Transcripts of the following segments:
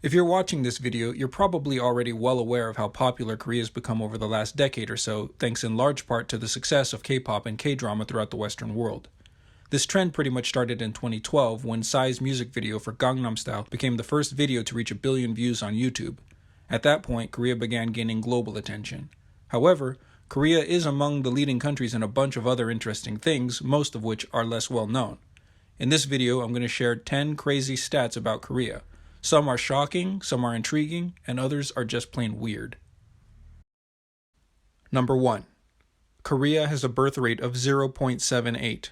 If you're watching this video, you're probably already well aware of how popular Korea's become over the last decade or so, thanks in large part to the success of K-pop and K-drama throughout the Western world. This trend pretty much started in 2012 when Psy's music video for Gangnam Style became the first video to reach 1 billion views on YouTube. At that point, Korea began gaining global attention. However, Korea is among the leading countries in a bunch of other interesting things, most of which are less well known. In this video, I'm going to share 10 crazy stats about Korea. Some are shocking, some are intriguing, and others are just plain weird. Number 1. Korea has a birth rate of 0.78.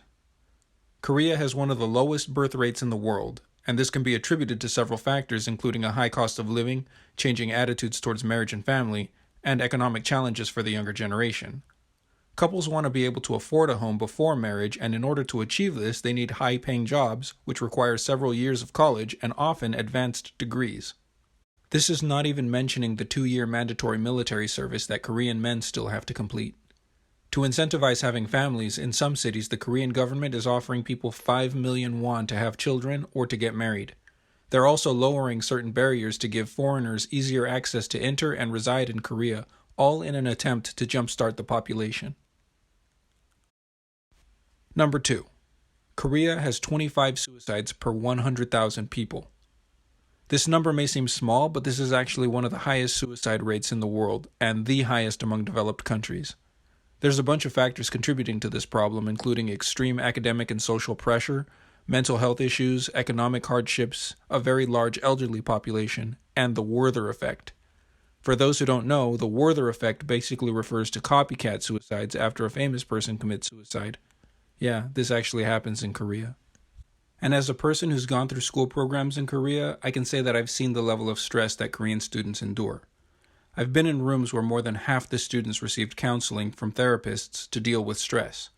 Korea has one of the lowest birth rates in the world, and this can be attributed to several factors including a high cost of living, changing attitudes towards marriage and family, and economic challenges for the younger generation. Couples want to be able to afford a home before marriage, and in order to achieve this, they need high-paying jobs, which require several years of college and often advanced degrees. This is not even mentioning the 2-year mandatory military service that Korean men still have to complete. To incentivize having families, in some cities the Korean government is offering people 5 million won to have children or to get married. They're also lowering certain barriers to give foreigners easier access to enter and reside in Korea, all in an attempt to jumpstart the population. Number 2. Korea has 25 suicides per 100,000 people. This number may seem small, but this is actually one of the highest suicide rates in the world, and the highest among developed countries. There's a bunch of factors contributing to this problem, including extreme academic and social pressure, mental health issues, economic hardships, a very large elderly population, and the Werther effect. For those who don't know, the Werther effect basically refers to copycat suicides after a famous person commits suicide. Yeah, this actually happens in Korea. And as a person who's gone through school programs in Korea, I can say that I've seen the level of stress that Korean students endure. I've been in rooms where more than half the students received counseling from therapists to deal with stress.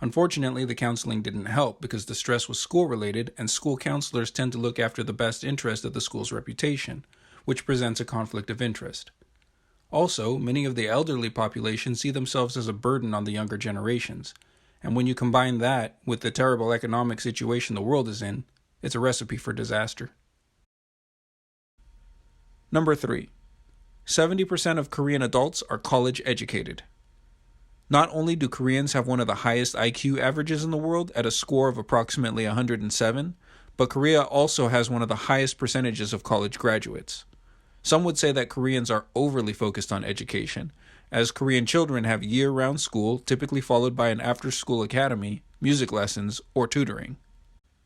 Unfortunately, the counseling didn't help because the stress was school-related, and school counselors tend to look after the best interest of the school's reputation, which presents a conflict of interest. Also, many of the elderly population see themselves as a burden on the younger generations, and when you combine that with the terrible economic situation the world is in, it's a recipe for disaster. Number 3. 70% of Korean adults are college educated. Not only do Koreans have one of the highest IQ averages in the world at a score of approximately 107, but Korea also has one of the highest percentages of college graduates. Some would say that Koreans are overly focused on education, as Korean children have year-round school, typically followed by an after-school academy, music lessons, or tutoring.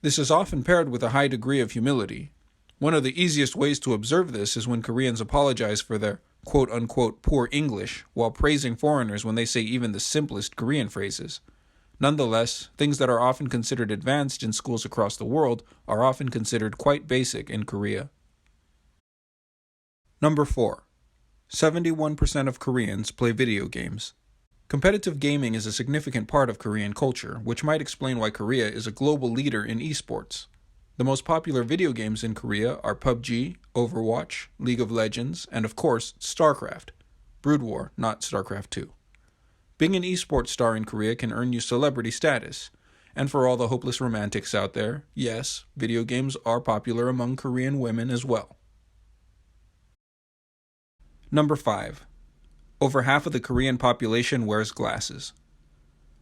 This is often paired with a high degree of humility. One of the easiest ways to observe this is when Koreans apologize for their quote-unquote poor English while praising foreigners when they say even the simplest Korean phrases. Nonetheless, things that are often considered advanced in schools across the world are often considered quite basic in Korea. Number 4. 71% of Koreans play video games. Competitive gaming is a significant part of Korean culture, which might explain why Korea is a global leader in esports. The most popular video games in Korea are PUBG, Overwatch, League of Legends, and of course, StarCraft. Brood War, not StarCraft 2. Being an esports star in Korea can earn you celebrity status. And for all the hopeless romantics out there, yes, video games are popular among Korean women as well. Number 5. Over half of the Korean population wears glasses.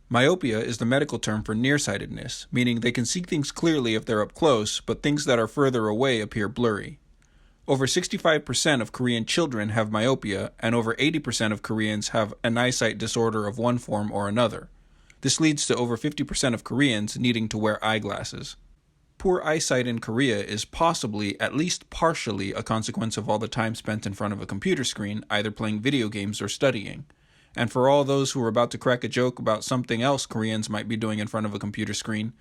Myopia is the medical term for nearsightedness, meaning they can see things clearly if they're up close, but things that are further away appear blurry. Over 65% of Korean children have myopia, and over 80% of Koreans have an eyesight disorder of one form or another. This leads to over 50% of Koreans needing to wear eyeglasses. Poor eyesight in Korea is possibly, at least partially, a consequence of all the time spent in front of a computer screen, either playing video games or studying. And for all those who are about to crack a joke about something else Koreans might be doing in front of a computer screen,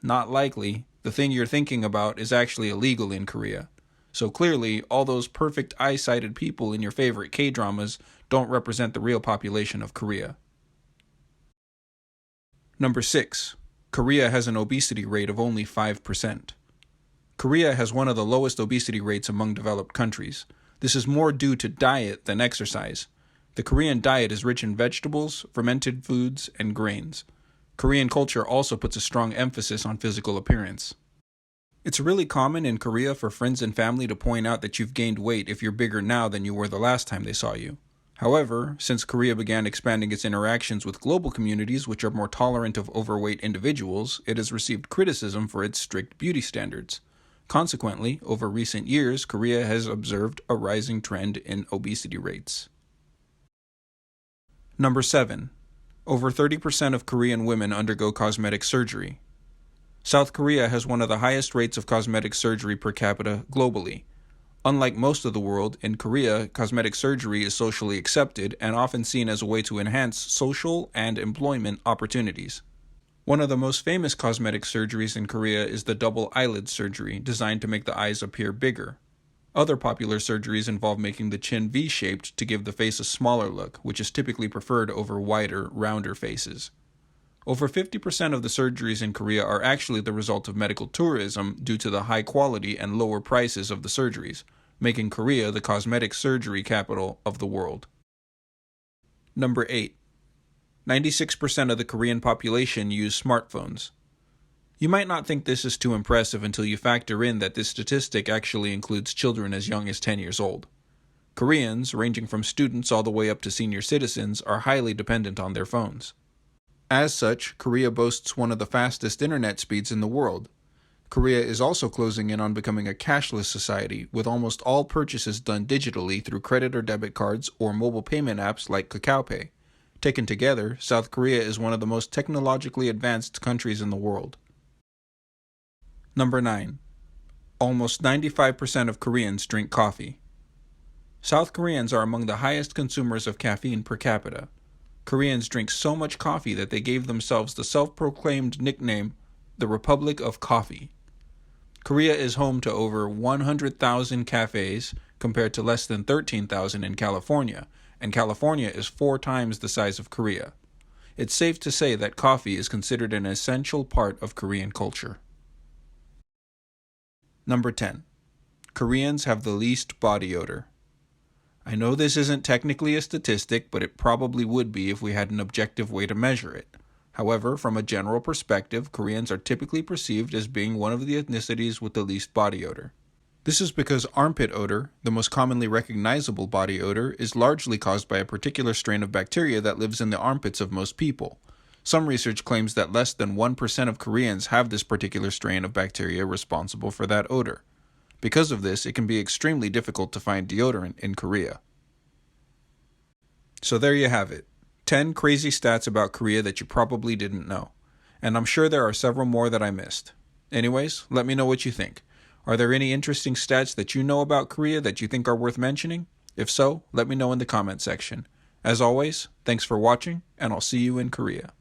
not likely. The thing you're thinking about is actually illegal in Korea. So clearly, all those perfect eye-sighted people in your favorite K-dramas don't represent the real population of Korea. Number 6. Korea has an obesity rate of only 5%. Korea has one of the lowest obesity rates among developed countries. This is more due to diet than exercise. The Korean diet is rich in vegetables, fermented foods, and grains. Korean culture also puts a strong emphasis on physical appearance. It's really common in Korea for friends and family to point out that you've gained weight if you're bigger now than you were the last time they saw you. However, since Korea began expanding its interactions with global communities which are more tolerant of overweight individuals, it has received criticism for its strict beauty standards. Consequently, over recent years, Korea has observed a rising trend in obesity rates. Number 7. Over 30% of Korean women undergo cosmetic surgery. South Korea has one of the highest rates of cosmetic surgery per capita globally. Unlike most of the world, in Korea, cosmetic surgery is socially accepted and often seen as a way to enhance social and employment opportunities. One of the most famous cosmetic surgeries in Korea is the double eyelid surgery, designed to make the eyes appear bigger. Other popular surgeries involve making the chin V-shaped to give the face a smaller look, which is typically preferred over wider, rounder faces. Over 50% of the surgeries in Korea are actually the result of medical tourism due to the high quality and lower prices of the surgeries, making Korea the cosmetic surgery capital of the world. Number 8. 96% of the Korean population use smartphones. You might not think this is too impressive until you factor in that this statistic actually includes children as young as 10 years old. Koreans, ranging from students all the way up to senior citizens, are highly dependent on their phones. As such, Korea boasts one of the fastest internet speeds in the world. Korea is also closing in on becoming a cashless society, with almost all purchases done digitally through credit or debit cards or mobile payment apps like KakaoPay. Taken together, South Korea is one of the most technologically advanced countries in the world. Number 9. Almost 95% of Koreans drink coffee. South Koreans are among the highest consumers of caffeine per capita. Koreans drink so much coffee that they gave themselves the self-proclaimed nickname, the Republic of Coffee. Korea is home to over 100,000 cafes, compared to less than 13,000 in California, and California is 4 times the size of Korea. It's safe to say that coffee is considered an essential part of Korean culture. Number 10. Koreans have the least body odor. I know this isn't technically a statistic, but it probably would be if we had an objective way to measure it. However, from a general perspective, Koreans are typically perceived as being one of the ethnicities with the least body odor. This is because armpit odor, the most commonly recognizable body odor, is largely caused by a particular strain of bacteria that lives in the armpits of most people. Some research claims that less than 1% of Koreans have this particular strain of bacteria responsible for that odor. Because of this, it can be extremely difficult to find deodorant in Korea. So there you have it. 10 crazy stats about Korea that you probably didn't know. And I'm sure there are several more that I missed. Anyways, let me know what you think. Are there any interesting stats that you know about Korea that you think are worth mentioning? If so, let me know in the comment section. As always, thanks for watching, and I'll see you in Korea.